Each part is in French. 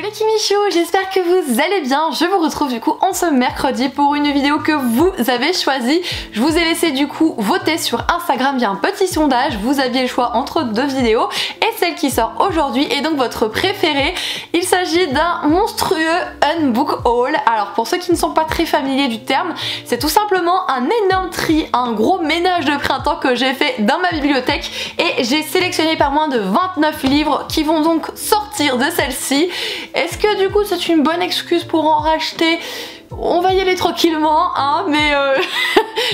les Kimichou, j'espère que vous allez bien. Je vous retrouve du coup en ce mercredi pour une vidéo que vous avez choisie. Je vous ai laissé du coup voter sur Instagram via un petit sondage. Vous aviez le choix entre deux vidéos et celle qui sort aujourd'hui est donc votre préférée. Il s'agit d'un monstrueux unbook haul. Alors pour ceux qui ne sont pas très familiers du terme, c'est tout simplement un énorme tri, un gros ménage de printemps que j'ai fait dans ma bibliothèque et j'ai sélectionné pas moins de 29 livres qui vont donc sortir de celle-ci. Est-ce que du coup c'est une bonne excuse pour en racheter? On va y aller tranquillement, hein, mais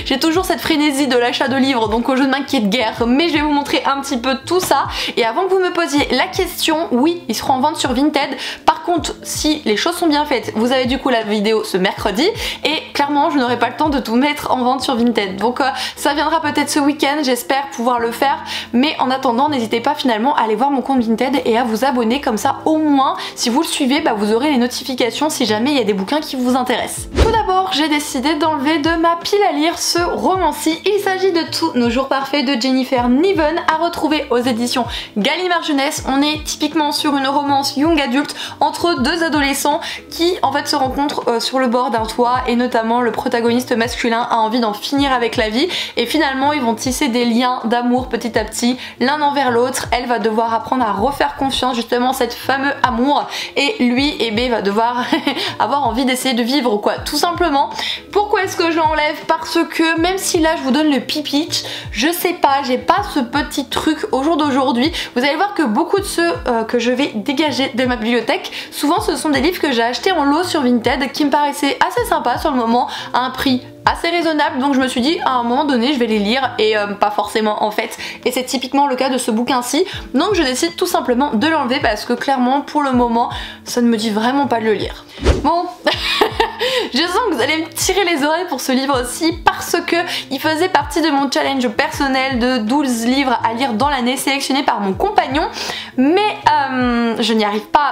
j'ai toujours cette frénésie de l'achat de livres, donc je ne m'inquiète guère, mais je vais vous montrer un petit peu tout ça. Et avant que vous me posiez la question, oui, ils seront en vente sur Vinted. Par contre, si les choses sont bien faites, vous avez du coup la vidéo ce mercredi, et clairement, je n'aurai pas le temps de tout mettre en vente sur Vinted. Donc ça viendra peut-être ce week-end, j'espère pouvoir le faire, mais en attendant, n'hésitez pas finalement à aller voir mon compte Vinted et à vous abonner, comme ça au moins, si vous le suivez, bah, vous aurez les notifications si jamais il y a des bouquins qui vous intéressent. Tout d'abord, j'ai décidé d'enlever de ma pile à lire ce roman-ci. Il s'agit de Tous nos jours parfaits de Jennifer Niven, à retrouver aux éditions Gallimard Jeunesse. On est typiquement sur une romance young adulte entre deux adolescents qui en fait se rencontrent sur le bord d'un toit, et notamment le protagoniste masculin a envie d'en finir avec la vie et finalement ils vont tisser des liens d'amour petit à petit l'un envers l'autre. Elle va devoir apprendre à refaire confiance justement à cet fameux amour et lui, eh bien, va devoir avoir envie d'essayer de vivre quoi, tout simplement. Pourquoi est-ce que je l'enlève? Parce que même si là je vous donne le pitch, je sais pas, j'ai pas ce petit truc au jour d'aujourd'hui. Vous allez voir que beaucoup de ceux que je vais dégager de ma bibliothèque, souvent ce sont des livres que j'ai achetés en lot sur Vinted qui me paraissaient assez sympas sur le moment, à un prix assez raisonnable, donc je me suis dit à un moment donné je vais les lire et pas forcément en fait, et c'est typiquement le cas de ce bouquin-ci, donc je décide tout simplement de l'enlever parce que clairement pour le moment ça ne me dit vraiment pas de le lire. Bon, je sens que vous allez me tirer les oreilles pour ce livre aussi parce que il faisait partie de mon challenge personnel de 12 livres à lire dans l'année sélectionnés par mon compagnon, mais je n'arrive pas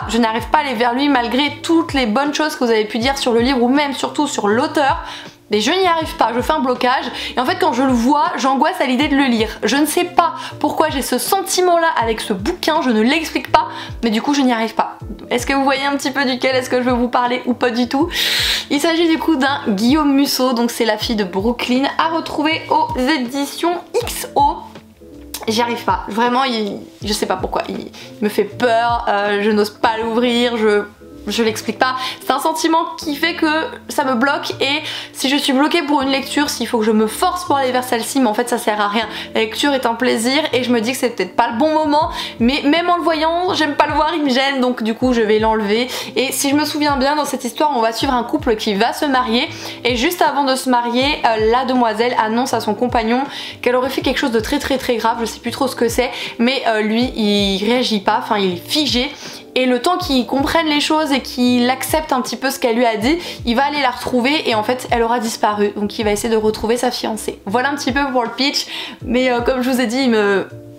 à aller vers lui malgré toutes les bonnes choses que vous avez pu dire sur le livre ou même surtout sur l'auteur. Mais je n'y arrive pas, je fais un blocage et en fait quand je le vois, j'angoisse à l'idée de le lire. Je ne sais pas pourquoi j'ai ce sentiment là avec ce bouquin, je ne l'explique pas, mais du coup je n'y arrive pas. Est-ce que vous voyez un petit peu duquel est-ce que je veux vous parler ou pas du tout? Il s'agit du coup d'un Guillaume Musso, donc c'est La fille de Brooklyn, à retrouver aux éditions XO. J'y arrive pas, vraiment, je sais pas pourquoi, il me fait peur, je n'ose pas l'ouvrir, je l'explique pas, c'est un sentiment qui fait que ça me bloque, et si je suis bloquée pour une lecture, s'il faut que je me force pour aller vers celle-ci, mais en fait ça sert à rien. La lecture est un plaisir et je me dis que c'est peut-être pas le bon moment, mais même en le voyant, j'aime pas le voir, il me gêne, donc du coup je vais l'enlever. Et si je me souviens bien, dans cette histoire on va suivre un couple qui va se marier, et juste avant de se marier, la demoiselle annonce à son compagnon qu'elle aurait fait quelque chose de très grave, je sais plus trop ce que c'est, mais lui il réagit pas, enfin il est figé. Et le temps qu'il comprenne les choses et qu'il accepte un petit peu ce qu'elle lui a dit, il va aller la retrouver et en fait elle aura disparu. Donc il va essayer de retrouver sa fiancée. Voilà un petit peu pour le pitch, mais comme je vous ai dit,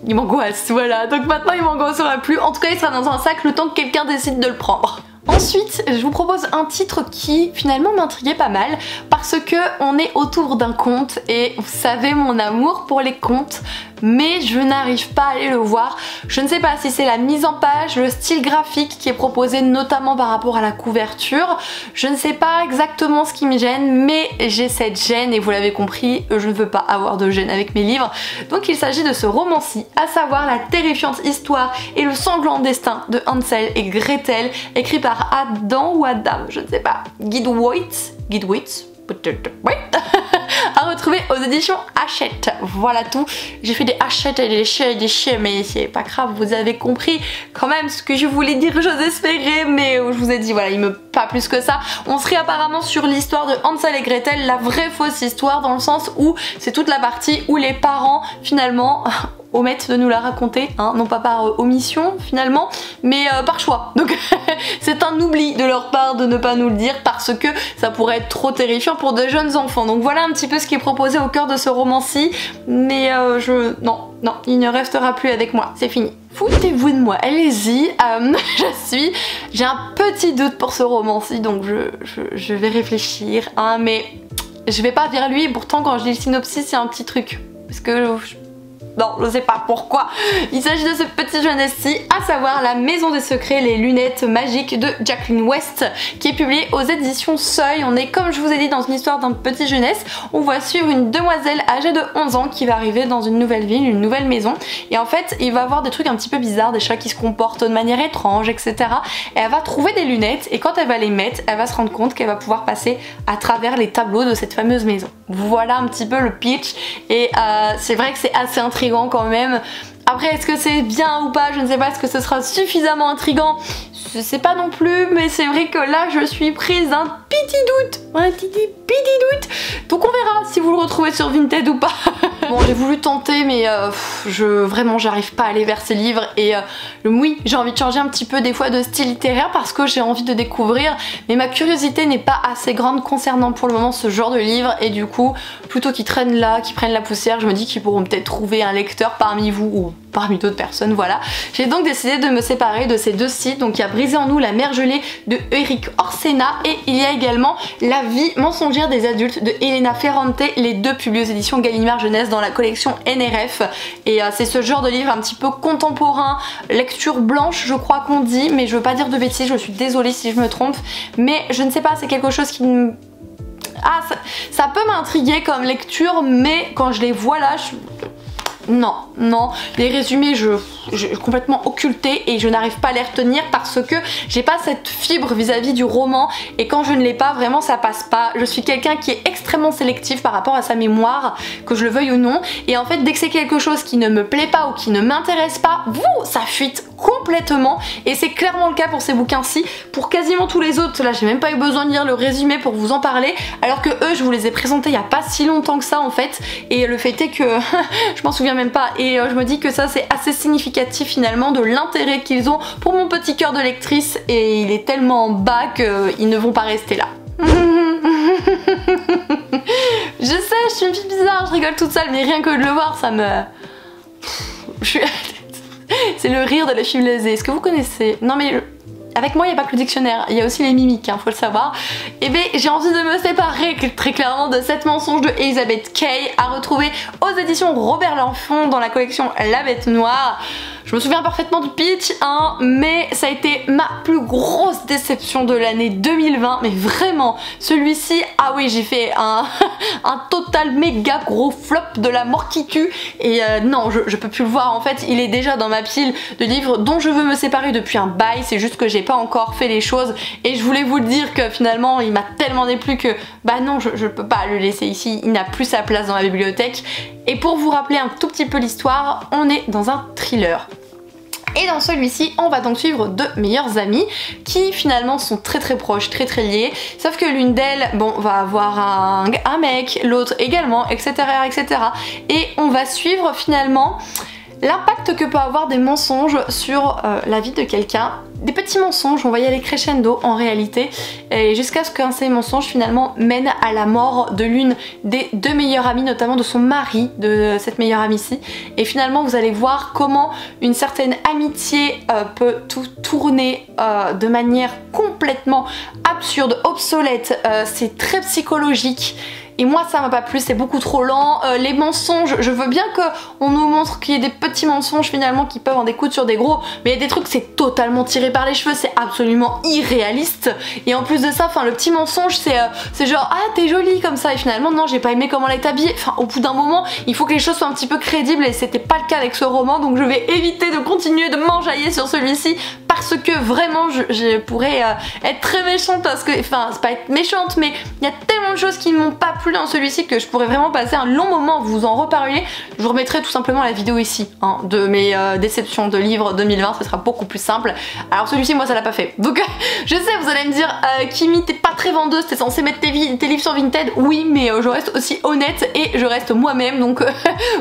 il m'angoisse, voilà. Donc maintenant il m'angoissera plus. En tout cas il sera dans un sac le temps que quelqu'un décide de le prendre. Ensuite, je vous propose un titre qui finalement m'intriguait pas mal parce que on est autour d'un conte et vous savez mon amour pour les contes, mais je n'arrive pas à aller le voir. Je ne sais pas si c'est la mise en page, le style graphique qui est proposé notamment par rapport à la couverture. Je ne sais pas exactement ce qui me gêne, mais j'ai cette gêne et vous l'avez compris, je ne veux pas avoir de gêne avec mes livres. Donc il s'agit de ce roman-ci, à savoir la terrifiante histoire et le sanglant destin de Hansel et Gretel, écrit par Adam ou Adam, je ne sais pas, Gidwitz, à retrouver aux éditions Hachette. Voilà tout. J'ai fait des Hachette et des chiens, mais c'est pas grave, vous avez compris quand même ce que je voulais dire, j'ose espérer, mais je vous ai dit, voilà, il me pas plus que ça. On serait apparemment sur l'histoire de Hansel et Gretel, la vraie fausse histoire, dans le sens où c'est toute la partie où les parents finalement omettent de nous la raconter, hein, non pas par omission finalement, mais par choix. Donc c'est un oubli de leur part de ne pas nous le dire parce que ça pourrait être trop terrifiant pour de jeunes enfants. Donc voilà un petit peu ce qui est proposé au cœur de ce roman-ci, mais non, il ne restera plus avec moi, c'est fini. Foutez-vous de moi, allez-y, j'ai un petit doute pour ce roman-ci, donc je vais réfléchir, hein, mais je vais pas vers lui, et pourtant quand je lis le synopsis, il y a un petit truc, parce que Non, je sais pas pourquoi. Il s'agit de ce petit jeunesse-ci, à savoir La Maison des Secrets, les lunettes magiques de Jacqueline West, qui est publié aux éditions Seuil. On est, comme je vous ai dit, dans une histoire d'un petit jeunesse. On va suivre une demoiselle âgée de 11 ans qui va arriver dans une nouvelle ville, une nouvelle maison. Et en fait, il va avoir des trucs un petit peu bizarres, des chats qui se comportent de manière étrange, etc. Et elle va trouver des lunettes et quand elle va les mettre, elle va se rendre compte qu'elle va pouvoir passer à travers les tableaux de cette fameuse maison. Voilà un petit peu le pitch et c'est vrai que c'est assez intriguant quand même. Après, est-ce que c'est bien ou pas, je ne sais pas, est-ce que ce sera suffisamment intriguant, je sais pas non plus, mais c'est vrai que là je suis prise d'un petit doute, un petit doute, donc on verra si vous le retrouvez sur Vinted ou pas. Bon, j'ai voulu tenter mais vraiment j'arrive pas à aller vers ces livres et oui, j'ai envie de changer un petit peu des fois de style littéraire parce que j'ai envie de découvrir, mais ma curiosité n'est pas assez grande concernant pour le moment ce genre de livre et du coup, plutôt qu'ils traînent là, qu'ils prennent la poussière, je me dis qu'ils pourront peut-être trouver un lecteur parmi vous ou parmi d'autres personnes, voilà. J'ai donc décidé de me séparer de ces deux sites, donc il y a Brisé en nous, La Mère Gelée de Eric Orsena et il y a également La Vie mensongère des adultes de Elena Ferrante, les deux publiés aux éditions Gallimard Jeunesse dans la collection NRF et c'est ce genre de livre un petit peu contemporain, lecture blanche je crois qu'on dit, mais je veux pas dire de bêtises, je suis désolée si je me trompe, mais je ne sais pas, c'est quelque chose qui me... Ah, ça peut m'intriguer comme lecture, mais quand je les vois là, non, les résumés je complètement occulté et je n'arrive pas à les retenir parce que j'ai pas cette fibre vis-à-vis du roman et quand je ne l'ai pas, vraiment ça passe pas. Je suis quelqu'un qui est extrêmement sélectif par rapport à sa mémoire, que je le veuille ou non, et en fait dès que c'est quelque chose qui ne me plaît pas ou qui ne m'intéresse pas, ça fuite complètement et c'est clairement le cas pour ces bouquins-ci. Pour quasiment tous les autres, là j'ai même pas eu besoin de lire le résumé pour vous en parler, alors que eux je vous les ai présentés il y a pas si longtemps que ça en fait, et le fait est que je m'en souviens même pas et je me dis que ça c'est assez significatif finalement de l'intérêt qu'ils ont pour mon petit cœur de lectrice et il est tellement bas qu'ils ne vont pas rester là. Je sais, je suis une fille bizarre, je rigole toute seule, mais rien que de le voir ça me... C'est le rire de la fille lésée, est-ce que vous connaissez? Non mais... Avec moi il n'y a pas que le dictionnaire, il y a aussi les mimiques, faut le savoir. Et bien j'ai envie de me séparer très clairement de 7 mensonges de Elizabeth Kay à retrouver aux éditions Robert Laffont dans la collection La Bête Noire. Je me souviens parfaitement du pitch, mais ça a été ma plus grosse déception de l'année 2020, mais vraiment, celui-ci, ah oui, j'ai fait un total méga gros flop de la mort qui tue, et non, je peux plus le voir, en fait, il est déjà dans ma pile de livres dont je veux me séparer depuis un bail, c'est juste que j'ai pas encore fait les choses, et je voulais vous le dire que finalement, il m'a tellement déplu que, bah non, je peux pas le laisser ici, il n'a plus sa place dans la bibliothèque, et pour vous rappeler un tout petit peu l'histoire, on est dans un thriller. Et dans celui-ci, on va donc suivre deux meilleures amies qui finalement sont très proches, très liées. Sauf que l'une d'elles, bon, va avoir un mec, l'autre également, etc. Et on va suivre finalement l'impact que peut avoir des mensonges sur la vie de quelqu'un. Des petits mensonges, on va y aller crescendo en réalité, et jusqu'à ce qu'un de ces mensonges finalement mène à la mort de l'une des deux meilleures amies, notamment de son mari, de cette meilleure amie-ci. Et finalement vous allez voir comment une certaine amitié peut tout tourner de manière complètement absurde, obsolète, c'est très psychologique. Et moi ça m'a pas plu, c'est beaucoup trop lent. Les mensonges, je veux bien qu'on nous montre qu'il y ait des petits mensonges finalement qui peuvent en découdre sur des gros, mais il y a des trucs c'est totalement tiré par les cheveux, c'est absolument irréaliste. Et en plus de ça, le petit mensonge c'est genre ah t'es jolie comme ça, et finalement non j'ai pas aimé comment elle est habillée. Enfin au bout d'un moment il faut que les choses soient un petit peu crédibles et c'était pas le cas avec ce roman, donc je vais éviter de continuer de m'enjailler sur celui-ci parce que vraiment je pourrais être très méchante parce que, enfin c'est pas être méchante mais il y a tellement de choses qui ne m'ont pas plu dans celui-ci que je pourrais vraiment passer un long moment à vous en reparler. Je vous remettrai tout simplement la vidéo ici de mes déceptions de livres 2020, ce sera beaucoup plus simple. Alors celui-ci moi ça l'a pas fait, donc je sais vous allez me dire Kimi t'es pas très vendeuse, t'es censée mettre tes livres sur Vinted, oui mais je reste aussi honnête et je reste moi-même, donc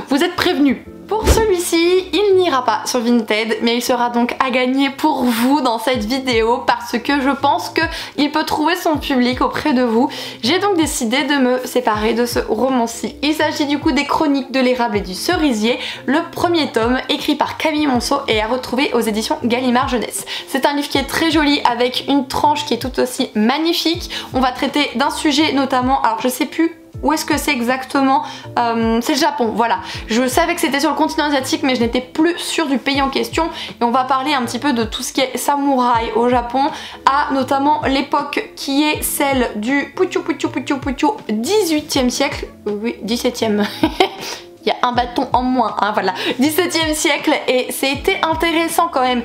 vous êtes prévenus. Pour celui-ci, il n'ira pas sur Vinted, mais il sera donc à gagner pour vous dans cette vidéo parce que je pense qu'il peut trouver son public auprès de vous. J'ai donc décidé de me séparer de ce roman-ci. Il s'agit du coup des Chroniques de l'érable et du cerisier, le premier tome écrit par Camille Monceau et à retrouver aux éditions Gallimard Jeunesse. C'est un livre qui est très joli avec une tranche qui est tout aussi magnifique. On va traiter d'un sujet notamment, alors je sais plus où est-ce que c'est exactement? C'est le Japon, voilà. Je savais que c'était sur le continent asiatique, mais je n'étais plus sûre du pays en question. Et on va parler un petit peu de tout ce qui est samouraï au Japon, à notamment l'époque qui est celle du 18e siècle. Oui, 17e. Il y a un bâton en moins, hein, voilà. 17e siècle, et c'était intéressant quand même.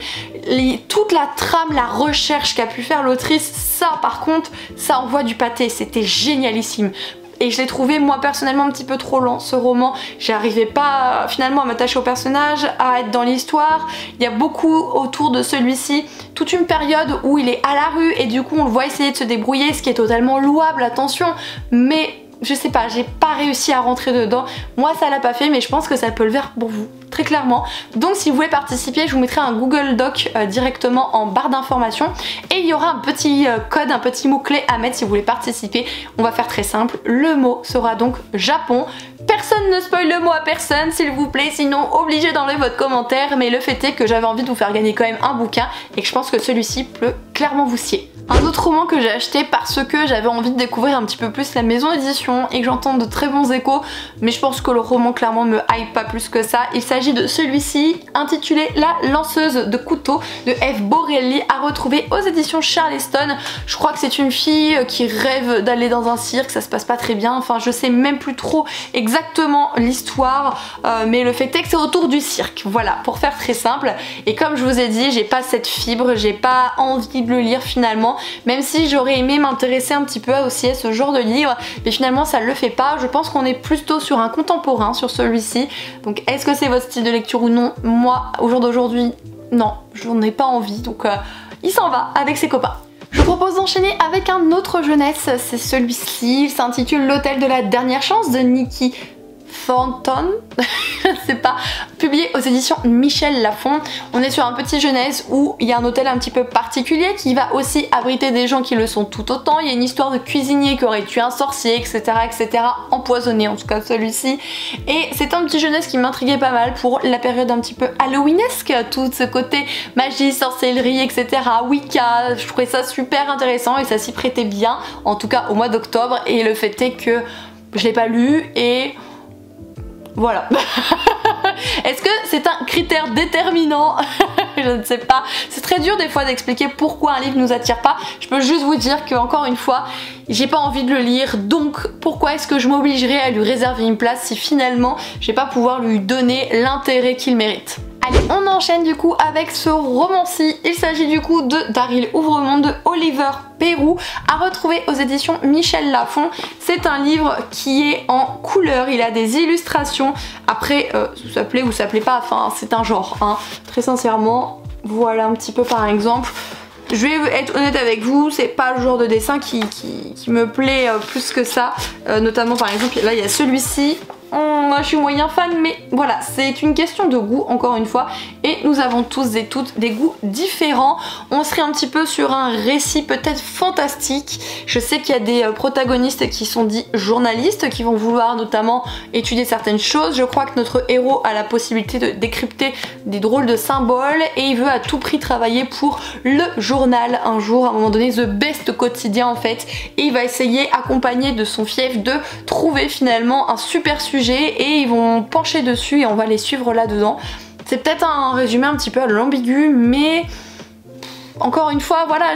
Toute la trame, la recherche qu'a pu faire l'autrice, ça par contre, ça envoie du pâté, c'était génialissime. Et je l'ai trouvé moi personnellement un petit peu trop lent ce roman, j'arrivais pas finalement à m'attacher au personnage, à être dans l'histoire. Il y a beaucoup autour de celui-ci, toute une période où il est à la rue et du coup on le voit essayer de se débrouiller, ce qui est totalement louable, attention, mais je sais pas, j'ai pas réussi à rentrer dedans. Moi ça l'a pas fait, mais je pense que ça peut le faire pour vous, très clairement. Donc si vous voulez participer, je vous mettrai un Google Doc directement en barre d'informations. Et il y aura un petit code, un petit mot-clé à mettre si vous voulez participer. On va faire très simple, le mot sera donc Japon. Personne ne spoil le mot à personne s'il vous plaît, sinon obligé d'enlever votre commentaire. Mais le fait est que j'avais envie de vous faire gagner quand même un bouquin et que je pense que celui-ci peut clairement vous sied. Un autre roman que j'ai acheté parce que j'avais envie de découvrir un petit peu plus la maison d'édition et que j'entends de très bons échos, mais je pense que le roman clairement me hype pas plus que ça. Il s'agit de celui-ci intitulé La lanceuse de couteaux de Eve Borelli, à retrouver aux éditions Charleston. Je crois que c'est une fille qui rêve d'aller dans un cirque, ça se passe pas très bien, enfin je sais même plus trop exactement l'histoire, mais le fait est que c'est autour du cirque, voilà, pour faire très simple. Et comme je vous ai dit, j'ai pas cette fibre, j'ai pas envie de le lire finalement, même si j'aurais aimé m'intéresser un petit peu aussi à ce genre de livre, mais finalement ça le fait pas. Je pense qu'on est plutôt sur un contemporain sur celui-ci, donc est-ce que c'est votre style de lecture ou non? Moi au jour d'aujourd'hui non, j'en ai pas envie, donc il s'en va avec ses copains. Je vous propose d'enchaîner avec un autre jeunesse, c'est celui-ci, il s'intitule L'hôtel de la dernière chance de Nikki Thornton, je ne sais pas, publié aux éditions Michel Lafon. On est sur un petit jeunesse où il y a un hôtel un petit peu particulier qui va aussi abriter des gens qui le sont tout autant. Il y a une histoire de cuisinier qui aurait tué un sorcier, etc., etc., empoisonné en tout cas celui-ci. Et c'est un petit jeunesse qui m'intriguait pas mal pour la période un petit peu halloweenesque, tout ce côté magie, sorcellerie, etc., Wicca. Je trouvais ça super intéressant et ça s'y prêtait bien, en tout cas au mois d'octobre. Et le fait est que je l'ai pas lu et voilà. Est-ce que c'est un critère déterminant? Je ne sais pas. C'est très dur des fois d'expliquer pourquoi un livre nous attire pas. Je peux juste vous dire que encore une fois, j'ai pas envie de le lire, donc pourquoi est-ce que je m'obligerais à lui réserver une place si finalement je vais pas pouvoir lui donner l'intérêt qu'il mérite? Allez, on enchaîne du coup avec ce roman-ci. Il s'agit du coup de Daryl Ouvremonde de Oliver Pérou, à retrouver aux éditions Michel Lafon. C'est un livre qui est en couleur, il a des illustrations. Après, ça plaît ou ça plaît pas, enfin c'est un genre, hein. Très sincèrement, voilà un petit peu par exemple. Je vais être honnête avec vous, c'est pas le genre de dessin qui me plaît plus que ça. Notamment par exemple, là il y a celui-ci. Moi je suis moyen fan, mais voilà, c'est une question de goût encore une fois, et nous avons tous et toutes des goûts différents. On serait un petit peu sur un récit peut-être fantastique. Je sais qu'il y a des protagonistes qui sont dits journalistes, qui vont vouloir notamment étudier certaines choses. Je crois que notre héros a la possibilité de décrypter des drôles de symboles et il veut à tout prix travailler pour le journal un jour, à un moment donné, The Best quotidien en fait, et il va essayer, accompagné de son fief, de trouver finalement un super sujet et ils vont pencher dessus et on va les suivre là-dedans. C'est peut-être un résumé un petit peu à l'ambigu, mais encore une fois, voilà,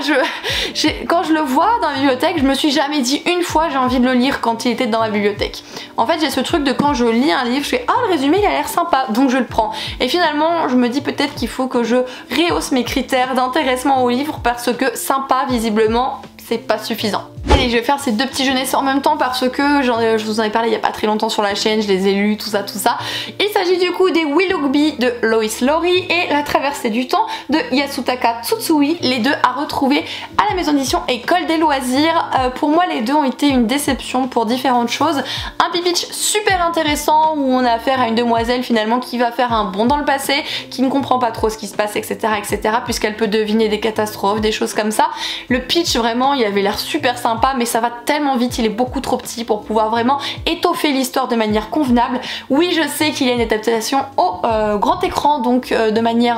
quand je le vois dans la bibliothèque, je me suis jamais dit une fois j'ai envie de le lire quand il était dans ma bibliothèque. En fait, j'ai ce truc de quand je lis un livre, je fais ah le résumé il a l'air sympa, donc je le prends. Et finalement, je me dis peut-être qu'il faut que je rehausse mes critères d'intéressement au livre parce que sympa, visiblement, c'est pas suffisant. Allez, je vais faire ces deux petits jeunesses en même temps parce que je vous en ai parlé il y a pas très longtemps sur la chaîne, je les ai lus, tout ça, tout ça. Il s'agit du coup des Willoughby de Lois Lowry et La traversée du temps de Yasutaka Tsutsui, les deux à retrouver à la maison d'édition École des loisirs. Pour moi, les deux ont été une déception pour différentes choses. Un pitch super intéressant où on a affaire à une demoiselle finalement qui va faire un bond dans le passé, qui ne comprend pas trop ce qui se passe, etc., etc., puisqu'elle peut deviner des catastrophes, des choses comme ça. Le pitch, vraiment, il avait l'air super sympa, mais ça va tellement vite, il est beaucoup trop petit pour pouvoir vraiment étoffer l'histoire de manière convenable. Oui, je sais qu'il y a une adaptation au grand écran, donc de manière,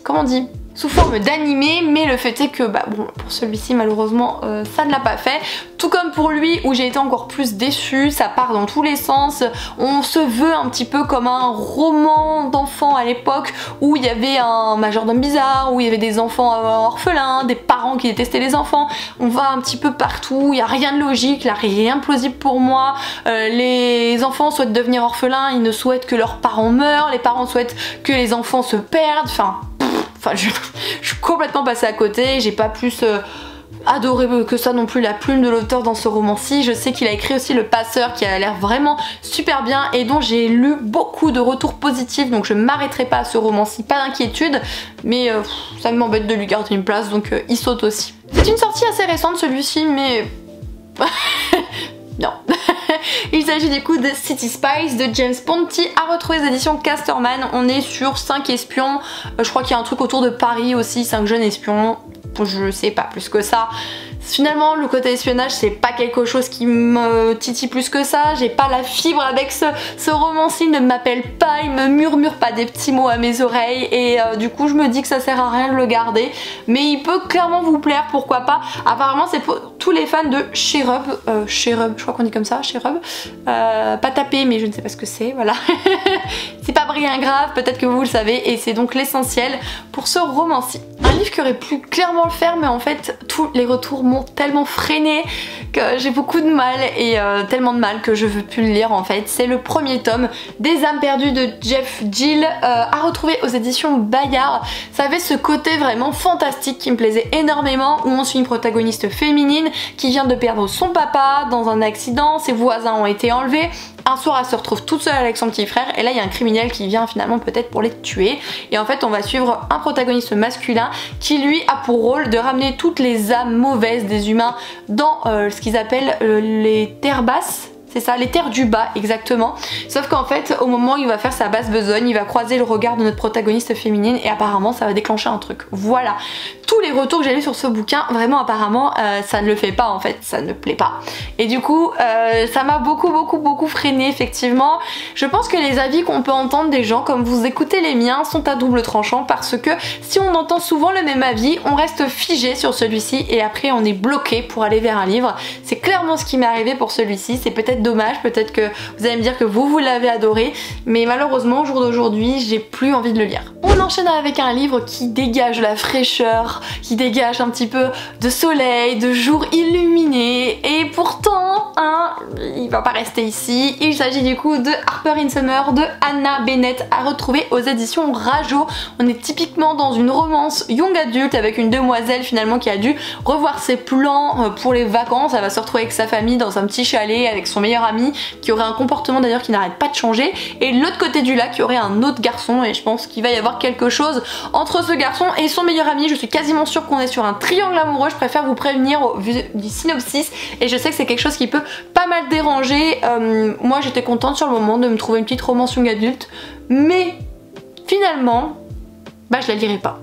comment on dit, sous forme d'animé, mais le fait est que bon, pour celui-ci malheureusement ça ne l'a pas fait, tout comme pour lui où j'ai été encore plus déçue, ça part dans tous les sens, on se veut un petit peu comme un roman d'enfant à l'époque où il y avait un majordome bizarre, où il y avait des enfants orphelins, des parents qui détestaient les enfants, on va un petit peu partout, il n'y a rien de logique, il n'y a rien de plausible pour moi, les enfants souhaitent devenir orphelins, ils ne souhaitent que leurs parents meurent, les parents souhaitent que les enfants se perdent, enfin je suis complètement passée à côté, j'ai pas plus adoré que ça non plus la plume de l'auteur dans ce roman-ci. Je sais qu'il a écrit aussi Le Passeur qui a l'air vraiment super bien et dont j'ai lu beaucoup de retours positifs, donc je m'arrêterai pas à ce roman-ci, pas d'inquiétude, mais ça m'embête de lui garder une place, donc il saute aussi. C'est une sortie assez récente celui-ci, mais non. Il s'agit du coup de City Spies de James Ponti, à retrouver aux éditions Casterman. On est sur 5 espions, je crois qu'il y a un truc autour de Paris aussi, 5 jeunes espions, je sais pas plus que ça. Finalement le côté espionnage c'est pas quelque chose qui me titille plus que ça, j'ai pas la fibre avec ce roman-ci, il ne m'appelle pas, il me murmure pas des petits mots à mes oreilles et du coup je me dis que ça sert à rien de le garder, mais il peut clairement vous plaire, pourquoi pas. Apparemment c'est pour tous les fans de Cherub, Cherub, je crois qu'on dit comme ça, Cherub, pas tapé mais je ne sais pas ce que c'est, voilà. C'est pas bien grave, peut-être que vous le savez, et c'est donc l'essentiel pour ce roman-ci. Un livre qui aurait pu clairement le faire, mais en fait tous les retours m'ont tellement freiné que j'ai beaucoup de mal, et tellement de mal que je veux plus le lire en fait. C'est le premier tome des âmes perdues de Jeff Gill, à retrouver aux éditions Bayard. Ça avait ce côté vraiment fantastique qui me plaisait énormément, où on suit une protagoniste féminine qui vient de perdre son papa dans un accident, ses voisins ont été enlevés. Un soir elle se retrouve toute seule avec son petit frère et là il y a un criminel qui vient finalement peut-être pour les tuer, et en fait on va suivre un protagoniste masculin qui lui a pour rôle de ramener toutes les âmes mauvaises des humains dans ce qu'ils appellent les terres basses. C'est ça, les terres du bas, exactement. Sauf qu'en fait, au moment où il va faire sa basse besogne, il va croiser le regard de notre protagoniste féminine et apparemment ça va déclencher un truc. Voilà. Tous les retours que j'ai lus sur ce bouquin, vraiment apparemment, ça ne le fait pas en fait, ça ne plaît pas. Et du coup, ça m'a beaucoup freiné effectivement. Je pense que les avis qu'on peut entendre des gens, comme vous écoutez les miens, sont à double tranchant parce que si on entend souvent le même avis, on reste figé sur celui-ci et après on est bloqué pour aller vers un livre. C'est clairement ce qui m'est arrivé pour celui-ci, c'est peut-être dommage, peut-être que vous allez me dire que vous l'avez adoré, mais malheureusement au jour d'aujourd'hui j'ai plus envie de le lire. On enchaîne avec un livre qui dégage la fraîcheur, qui dégage un petit peu de soleil, de jour illuminé, et pourtant hein, il va pas rester ici. Il s'agit du coup de Harper in Summer de Hannah Bennett, à retrouver aux éditions Rajo. On est typiquement dans une romance young adulte avec une demoiselle finalement qui a dû revoir ses plans pour les vacances. Elle va se retrouver avec sa famille dans un petit chalet avec son meilleur ami qui aurait un comportement d'ailleurs qui n'arrête pas de changer, et de l'autre côté du lac il y aurait un autre garçon, et je pense qu'il va y avoir quelque chose entre ce garçon et son meilleur ami. Je suis quasiment sûre qu'on est sur un triangle amoureux, je préfère vous prévenir au vu du synopsis, et je sais que c'est quelque chose qui peut pas mal déranger. Moi j'étais contente sur le moment de me trouver une petite romance young adulte, mais finalement bah je la lirai pas.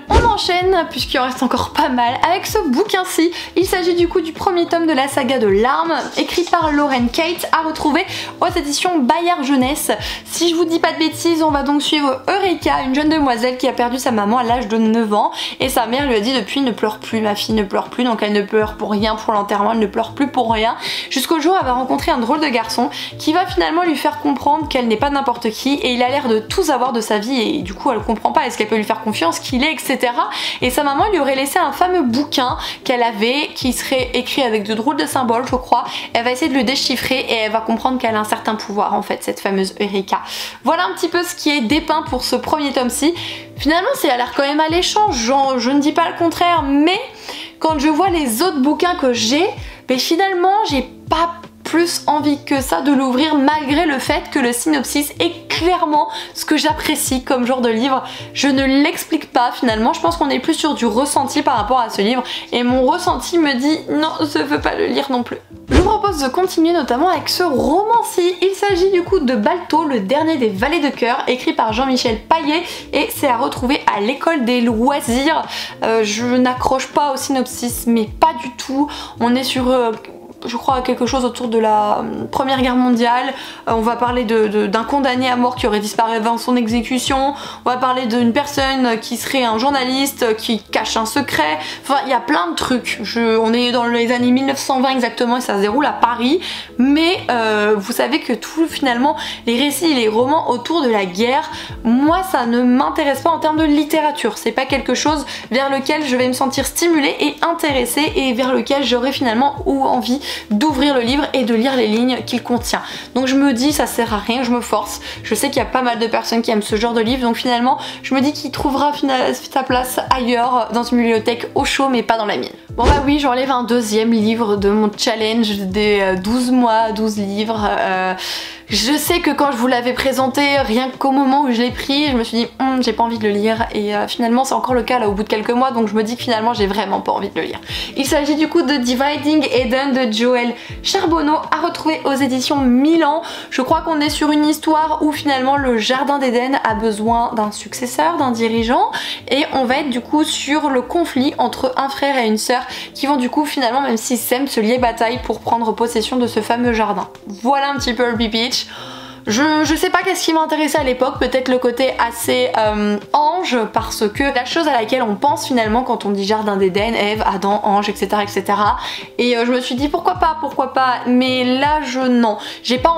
On enchaîne, puisqu'il en reste encore pas mal, avec ce bouquin-ci. Il s'agit du coup du premier tome de la saga de Larmes, écrit par Lauren Kate, à retrouver aux éditions Bayard Jeunesse. Si je vous dis pas de bêtises, on va donc suivre Eureka, une jeune demoiselle qui a perdu sa maman à l'âge de 9 ans, et sa mère lui a dit depuis ne pleure plus, ma fille ne pleure plus, donc elle ne pleure pour rien pour l'enterrement, elle ne pleure plus pour rien, jusqu'au jour où elle va rencontrer un drôle de garçon qui va finalement lui faire comprendre qu'elle n'est pas n'importe qui, et il a l'air de tout savoir de sa vie, et du coup elle comprend pas, est-ce qu'elle peut lui faire confiance, qu'il est, etc. Et sa maman lui aurait laissé un fameux bouquin qu'elle avait, qui serait écrit avec de drôles de symboles je crois. Elle va essayer de le déchiffrer et elle va comprendre qu'elle a un certain pouvoir en fait, cette fameuse Eureka. Voilà un petit peu ce qui est dépeint pour ce premier tome-ci. Finalement ça a l'air quand même alléchant, je ne dis pas le contraire, mais quand je vois les autres bouquins que j'ai, mais finalement j'ai pas plus envie que ça de l'ouvrir, malgré le fait que le synopsis est clairement ce que j'apprécie comme genre de livre. Je ne l'explique pas finalement, je pense qu'on est plus sur du ressenti par rapport à ce livre, et mon ressenti me dit non, je veux pas le lire non plus. Je vous propose de continuer notamment avec ce roman-ci. Il s'agit du coup de Balto, le dernier des valets de cœur, écrit par Jean-Michel Paillet, et c'est à retrouver à l'école des loisirs. Je n'accroche pas au synopsis, mais pas du tout. On est sur je crois, quelque chose autour de la Première Guerre mondiale. On va parler d'un condamné à mort qui aurait disparu avant son exécution. On va parler d'une personne qui serait un journaliste qui cache un secret. Enfin, il y a plein de trucs. On est dans les années 1920 exactement et ça se déroule à Paris. Mais vous savez que finalement, les récits et les romans autour de la guerre, moi, ça ne m'intéresse pas en termes de littérature. C'est pas quelque chose vers lequel je vais me sentir stimulée et intéressée et vers lequel j'aurai finalement envie d'ouvrir le livre et de lire les lignes qu'il contient. Donc je me dis, ça sert à rien, je me force. Je sais qu'il y a pas mal de personnes qui aiment ce genre de livre, donc finalement, je me dis qu'il trouvera sa place ailleurs, dans une bibliothèque au chaud, mais pas dans la mienne. Bon bah oui, j'enlève un deuxième livre de mon challenge des 12 mois, 12 livres. Je sais que quand je vous l'avais présenté, rien qu'au moment où je l'ai pris, je me suis dit j'ai pas envie de le lire et finalement c'est encore le cas là au bout de quelques mois, donc je me dis que finalement j'ai vraiment pas envie de le lire. Il s'agit du coup de Dividing Eden de Joël Charbonneau, à retrouver aux éditions Milan. Je crois qu'on est sur une histoire où finalement le jardin d'Éden a besoin d'un successeur, d'un dirigeant, et on va être du coup sur le conflit entre un frère et une sœur qui vont du coup finalement, même s'ils s'aiment, se lier bataille pour prendre possession de ce fameux jardin. Voilà un petit peu le pitch. Je sais pas qu'est-ce qui m'intéressait à l'époque, peut-être le côté assez ange, parce que la chose à laquelle on pense finalement quand on dit jardin d'Éden, Ève, Adam, ange, etc. etc. Et je me suis dit pourquoi pas, mais là non, j'ai pas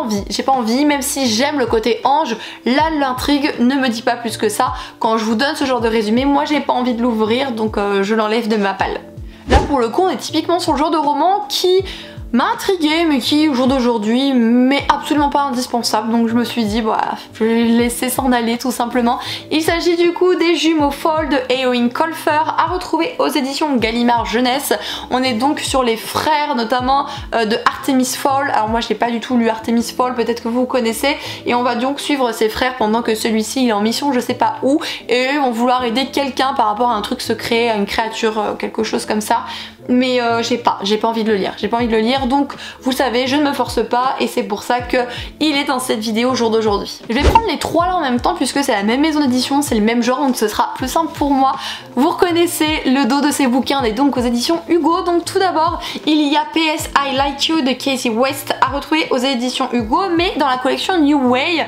envie, même si j'aime le côté ange, là l'intrigue ne me dit pas plus que ça. Quand je vous donne ce genre de résumé, moi j'ai pas envie de l'ouvrir, donc je l'enlève de ma palle. Là pour le coup on est typiquement sur le genre de roman qui m'a intriguée, mais qui au jour d'aujourd'hui m'est absolument pas indispensable, donc je me suis dit bah je vais laisser s'en aller tout simplement. Il s'agit du coup des jumeaux Fall de Eowyn Colfer, à retrouver aux éditions Gallimard Jeunesse. On est donc sur les frères notamment de Artemis Fall. Alors moi je n'ai pas du tout lu Artemis Fall, peut-être que vous connaissez, et on va donc suivre ses frères pendant que celui-ci est en mission je sais pas où, et eux vont vouloir aider quelqu'un par rapport à un truc secret, à une créature, quelque chose comme ça. Mais j'ai pas envie de le lire, donc vous savez, je ne me force pas et c'est pour ça que il est dans cette vidéo au jour d'aujourd'hui. Je vais prendre les trois là en même temps puisque c'est la même maison d'édition, c'est le même genre, donc ce sera plus simple pour moi. Vous reconnaissez le dos de ces bouquins, on est donc aux éditions Hugo. Donc tout d'abord, il y a PS I Like You de Casey West à retrouver aux éditions Hugo, mais dans la collection New Way.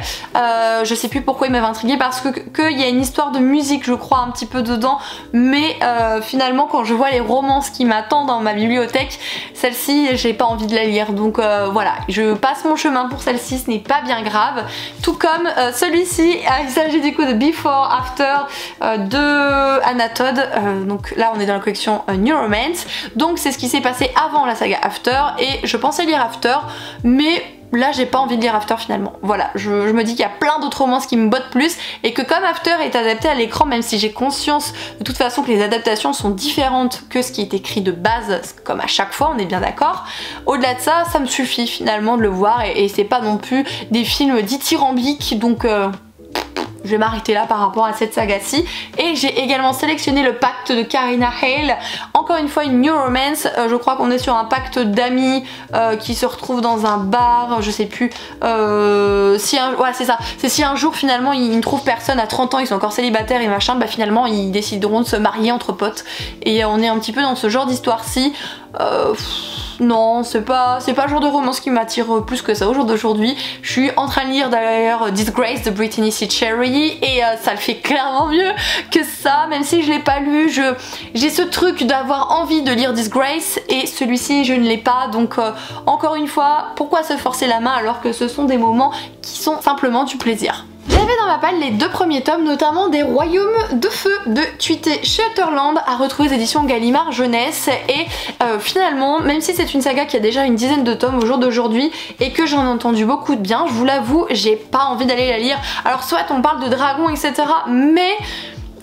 Je sais plus pourquoi il m'avait intriguée, parce que y a une histoire de musique je crois un petit peu dedans, mais finalement quand je vois les romances qui m'attendent dans ma bibliothèque, celle-ci j'ai pas envie de la lire, donc voilà, je passe mon chemin pour celle-ci, ce n'est pas bien grave. Tout comme celui-ci, il s'agit du coup de Before After de Anna Todd, donc là on est dans la collection New Romance, donc c'est ce qui s'est passé avant la saga After, et je pensais lire After, mais là j'ai pas envie de lire After finalement. Voilà, je me dis qu'il y a plein d'autres romances qui me bottent plus, et que comme After est adapté à l'écran, même si j'ai conscience de toute façon que les adaptations sont différentes que ce qui est écrit de base, comme à chaque fois, on est bien d'accord, au-delà de ça, ça me suffit finalement de le voir, et c'est pas non plus des films dithyrambiques, donc je vais m'arrêter là par rapport à cette saga-ci. Et j'ai également sélectionné le pacte de Karina Hale, encore une fois une New Romance. Je crois qu'on est sur un pacte d'amis qui se retrouvent dans un bar, je sais plus ouais c'est ça, c'est si un jour finalement ils ne trouvent personne à 30 ans, ils sont encore célibataires et machin, bah finalement ils décideront de se marier entre potes, et on est un petit peu dans ce genre d'histoire-ci. Non, c'est pas le genre de romance qui m'attire plus que ça au jour d'aujourd'hui. Je suis en train de lire d'ailleurs Disgrace de Brittany C. Cherry, et ça le fait clairement mieux que ça, même si je l'ai pas lu. J'ai ce truc d'avoir envie de lire Disgrace, et celui-ci je ne l'ai pas, donc encore une fois, pourquoi se forcer la main alors que ce sont des moments qui sont simplement du plaisir. J'avais dans ma palle les deux premiers tomes, notamment des Royaumes de Feu de Tweety Sutherland, à retrouver aux éditions Gallimard Jeunesse, et finalement, même si c'est une saga qui a déjà une dizaine de tomes au jour d'aujourd'hui et que j'en ai entendu beaucoup de bien, je vous l'avoue, j'ai pas envie d'aller la lire. Alors soit on parle de dragons etc, mais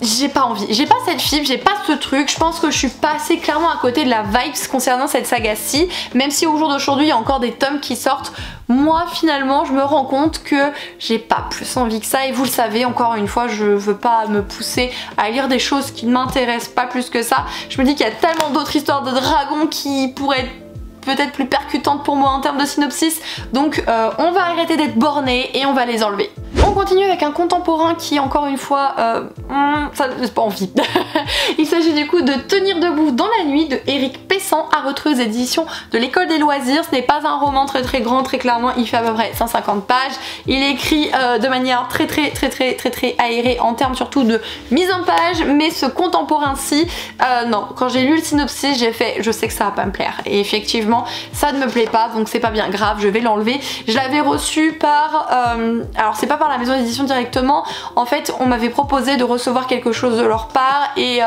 j'ai pas envie, j'ai pas cette fibre, j'ai pas ce truc. Je pense que je suis passée clairement à côté de la vibes concernant cette saga-ci, même si au jour d'aujourd'hui il y a encore des tomes qui sortent. Moi finalement je me rends compte que j'ai pas plus envie que ça, et vous le savez, encore une fois je veux pas me pousser à lire des choses qui ne m'intéressent pas plus que ça. Je me dis qu'il y a tellement d'autres histoires de dragons qui pourraient être peut-être plus percutantes pour moi en termes de synopsis, donc on va arrêter d'être borné et on va les enlever. On On continue avec un contemporain qui, encore une fois, ça ne laisse pas envie. Il s'agit du coup de Tenir debout dans la nuit de Éric Pessan, à retrouver aux éditions de l'École des loisirs. Ce n'est pas un roman très grand, très clairement, il fait à peu près 150 pages. Il est écrit de manière très aérée en termes surtout de mise en page, mais ce contemporain-ci, non, quand j'ai lu le synopsis, j'ai fait, je sais que ça va pas me plaire. Et effectivement, ça ne me plaît pas, donc c'est pas bien grave, je vais l'enlever. Je l'avais reçu par, alors c'est pas par la maison d'édition directement, en fait on m'avait proposé de recevoir quelque chose de leur part et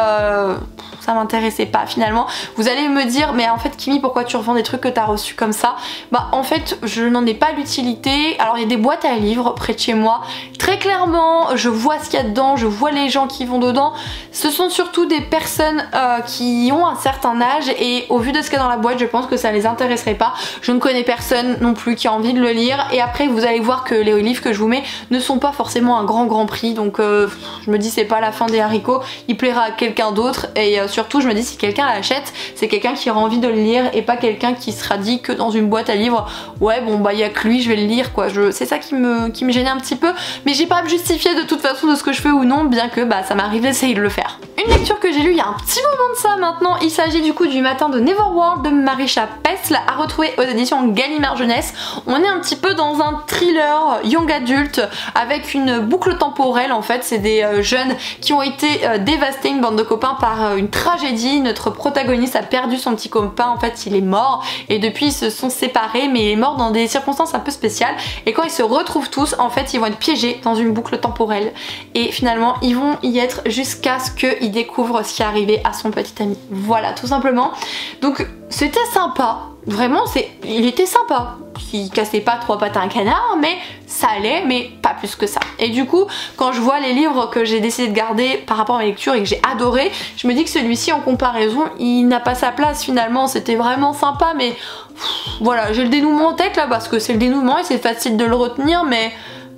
ça m'intéressait pas finalement. Vous allez me dire, mais en fait Kimi, pourquoi tu revends des trucs que t'as reçus comme ça? Bah en fait je n'en ai pas l'utilité. Alors il y a des boîtes à livres près de chez moi, très clairement je vois ce qu'il y a dedans, je vois les gens qui vont dedans. Ce sont surtout des personnes qui ont un certain âge et au vu de ce qu'il y a dans la boîte, je pense que ça les intéresserait pas. Je ne connais personne non plus qui a envie de le lire et après vous allez voir que les livres que je vous mets ne sont pas forcément un grand prix, donc je me dis c'est pas la fin des haricots, il plaira à quelqu'un d'autre et surtout je me dis si quelqu'un l'achète, c'est quelqu'un qui aura envie de le lire et pas quelqu'un qui sera dit que dans une boîte à livres, ouais bon bah il y a que lui, je vais le lire quoi. C'est ça qui me gênait un petit peu, mais j'ai pas à me justifier de toute façon de ce que je fais ou non, bien que bah ça m'arrive d'essayer de le faire. Une lecture que j'ai lue il y a un petit moment de ça maintenant, il s'agit du coup du Matin de Neverworld de Marisha Pessl, à retrouver aux éditions Gallimard Jeunesse. On est un petit peu dans un thriller young adulte avec une boucle temporelle en fait. C'est des jeunes qui ont été dévastés, une bande de copains, par une tragédie. Notre protagoniste a perdu son petit copain, en fait il est mort et depuis ils se sont séparés, mais il est mort dans des circonstances un peu spéciales et quand ils se retrouvent tous, en fait ils vont être piégés dans une boucle temporelle et finalement ils vont y être jusqu'à ce qu'ils découvrent ce qui est arrivé à son petit ami. Voilà, tout simplement. Donc c'était sympa, vraiment il était sympa. Il cassait pas trois pattes à un canard, mais ça allait, mais pas plus que ça. Et du coup, quand je vois les livres que j'ai décidé de garder par rapport à mes lectures et que j'ai adoré, je me dis que celui-ci en comparaison, il n'a pas sa place finalement. C'était vraiment sympa, mais voilà, j'ai le dénouement en tête là parce que c'est le dénouement et c'est facile de le retenir, mais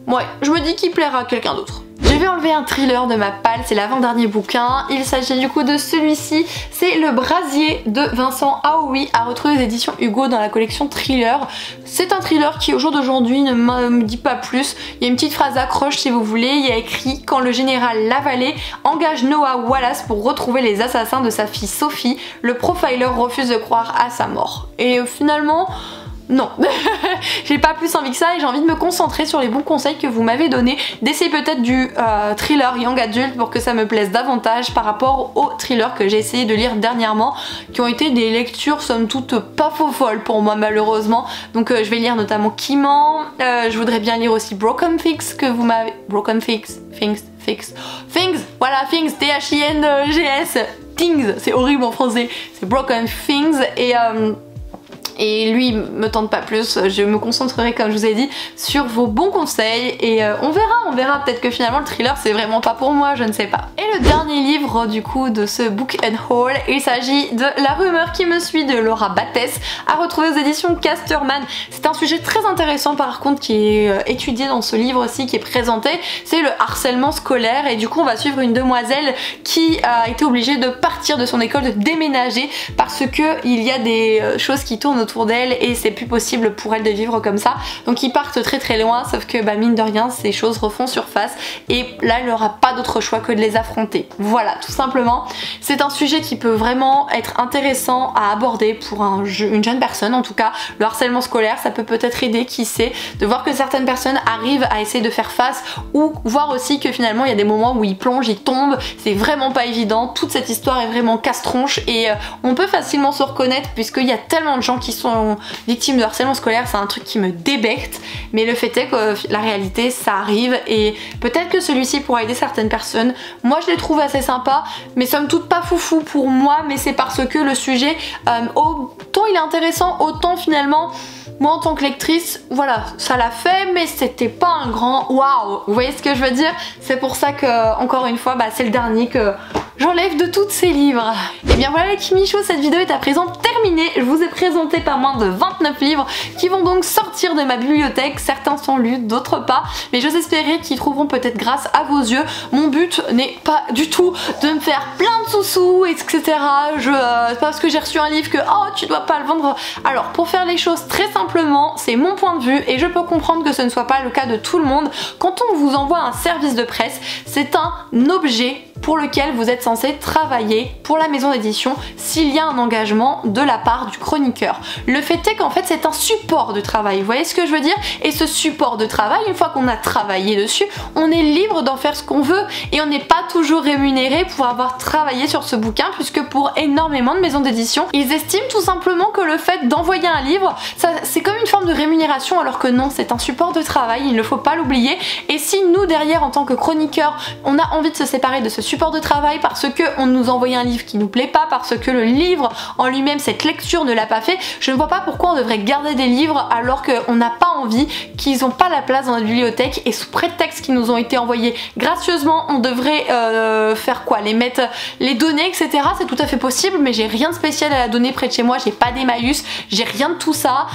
ouais, je me dis qu'il plaira à quelqu'un d'autre. Je vais enlever un thriller de ma palle, c'est l'avant-dernier bouquin. Il s'agit du coup de celui-ci, c'est Le Brasier de Vincent Aoui, à retrouver aux éditions Hugo dans la collection Thriller. C'est un thriller qui au jour d'aujourd'hui ne me dit pas plus. Il y a une petite phrase accroche si vous voulez, il y a écrit « Quand le général Lavallée engage Noah Wallace pour retrouver les assassins de sa fille Sophie, le profiler refuse de croire à sa mort. » Et finalement... non, j'ai pas plus envie que ça et j'ai envie de me concentrer sur les bons conseils que vous m'avez donnés, d'essayer peut-être du thriller young adult pour que ça me plaise davantage par rapport aux thrillers que j'ai essayé de lire dernièrement, qui ont été des lectures somme toute pas faux folles pour moi malheureusement. Donc je vais lire notamment Kiman, je voudrais bien lire aussi Broken Things que vous m'avez... Broken Things, voilà, Things, T-H-I-N-G-S, Things, c'est horrible en français, c'est Broken Things et lui me tente pas plus. Je me concentrerai comme je vous ai dit sur vos bons conseils et on verra peut-être que finalement le thriller c'est vraiment pas pour moi, je ne sais pas. Et le dernier livre du coup de ce book and haul, il s'agit de La rumeur qui me suit de Laura Battès, à retrouver aux éditions Casterman. C'est un sujet très intéressant par contre qui est étudié dans ce livre aussi, qui est présenté, c'est le harcèlement scolaire et du coup on va suivre une demoiselle qui a été obligée de partir de son école, de déménager parce que il y a des choses qui tournent autour d'elle et c'est plus possible pour elle de vivre comme ça. Donc ils partent très loin, sauf que bah, mine de rien ces choses refont surface et là elle n'aura pas d'autre choix que de les affronter. Voilà, tout simplement. C'est un sujet qui peut vraiment être intéressant à aborder pour une jeune personne en tout cas. Le harcèlement scolaire, ça peut peut-être aider, qui sait, de voir que certaines personnes arrivent à essayer de faire face ou voir aussi que finalement il y a des moments où ils plongent, ils tombent, c'est vraiment pas évident. Toute cette histoire est vraiment casse-tronche et on peut facilement se reconnaître puisqu'il y a tellement de gens qui sont victimes de harcèlement scolaire, c'est un truc qui me débecte, mais le fait est que la réalité ça arrive et peut-être que celui-ci pourra aider certaines personnes. Moi je l'ai trouvé assez sympa, mais somme toute pas foufou pour moi, mais c'est parce que le sujet, autant il est intéressant, autant finalement moi en tant que lectrice, voilà, ça l'a fait, mais c'était pas un grand waouh. Vous voyez ce que je veux dire? C'est pour ça que, encore une fois, bah, c'est le dernier que j'enlève de tous ces livres. Et bien voilà les Kimichou, cette vidéo est à présent terminée. Je vous ai présenté pas moins de 29 livres qui vont donc sortir de ma bibliothèque. Certains sont lus, d'autres pas, mais j'ose espérer qu'ils trouveront peut-être grâce à vos yeux. Mon but n'est pas du tout de me faire plein de sous-sous, etc. C'est parce que j'ai reçu un livre que oh tu dois pas le vendre. Alors pour faire les choses très simplement, c'est mon point de vue et je peux comprendre que ce ne soit pas le cas de tout le monde. Quand on vous envoie un service de presse, c'est un objet pour lequel vous êtes censé travailler pour la maison d'édition s'il y a un engagement de la part du chroniqueur. Le fait est qu'en fait c'est un support de travail, vous voyez ce que je veux dire? Et ce support de travail, une fois qu'on a travaillé dessus, on est libre d'en faire ce qu'on veut et on n'est pas toujours rémunéré pour avoir travaillé sur ce bouquin, puisque pour énormément de maisons d'édition, ils estiment tout simplement que le fait d'envoyer un livre, c'est comme une forme de rémunération, alors que non, c'est un support de travail, il ne faut pas l'oublier. Et si nous derrière en tant que chroniqueur, on a envie de se séparer de ce support de travail parce que on nous envoie un livre qui nous plaît pas, parce que le livre en lui-même, cette lecture ne l'a pas fait, je ne vois pas pourquoi on devrait garder des livres alors qu'on n'a pas envie, qu'ils n'ont pas la place dans notre bibliothèque, et sous prétexte qu'ils nous ont été envoyés gracieusement, on devrait faire quoi? Les mettre, les donner, etc. C'est tout à fait possible, mais j'ai rien de spécial à la donner près de chez moi, j'ai pas d'Emmaüs, j'ai rien de tout ça,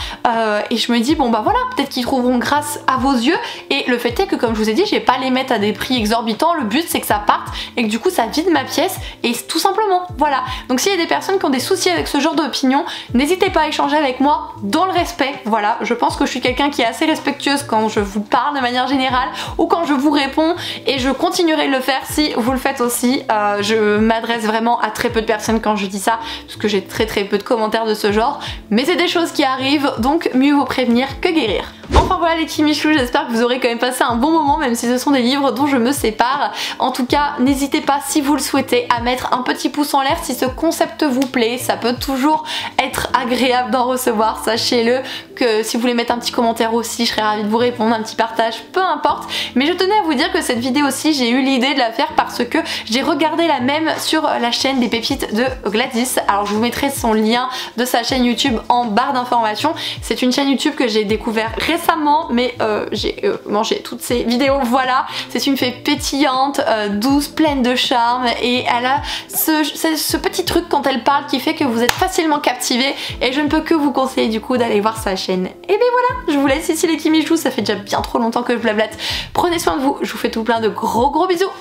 et je me dis bon bah voilà, peut-être qu'ils trouveront grâce à vos yeux. Et le fait est que comme je vous ai dit, je vais pas les mettre à des prix exorbitants, le but c'est que ça parte et que du coup ça vide ma pièce, et tout simplement voilà. Donc s'il y a des personnes qui ont des soucis avec ce genre d'opinion, n'hésitez pas à échanger avec moi dans le respect. Voilà, je pense que je suis quelqu'un qui est assez respectueuse quand je vous parle de manière générale ou quand je vous réponds, et je continuerai de le faire si vous le faites aussi. Je m'adresse vraiment à très peu de personnes quand je dis ça, parce que j'ai très peu de commentaires de ce genre, mais c'est des choses qui arrivent, donc mieux vaut prévenir que guérir. Enfin voilà les Kimichou, j'espère que vous aurez quand même passé un bon moment, même si ce sont des livres dont je me sépare. En tout cas, n'hésitez pas, si vous le souhaitez, à mettre un petit pouce en l'air si ce concept vous plaît. Ça peut toujours être agréable d'en recevoir, sachez-le. Que si vous voulez mettre un petit commentaire aussi, je serais ravie de vous répondre, un petit partage, peu importe. Mais je tenais à vous dire que cette vidéo aussi, j'ai eu l'idée de la faire parce que j'ai regardé la même sur la chaîne des pépites de Gladys. Alors je vous mettrai son lien de sa chaîne YouTube en barre d'informations. C'est une chaîne YouTube que j'ai découvert récemment, mais j'ai mangé toutes ces vidéos. Voilà, c'est une fée pétillante, douce, pleine de charme, et elle a ce petit truc quand elle parle qui fait que vous êtes facilement captivé, et je ne peux que vous conseiller du coup d'aller voir sa chaîne. Et bien voilà, je vous laisse ici les Kimichou, ça fait déjà bien trop longtemps que je blablate. Prenez soin de vous, je vous fais tout plein de gros bisous.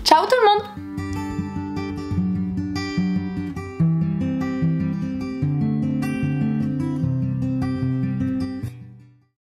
Ciao tout le monde!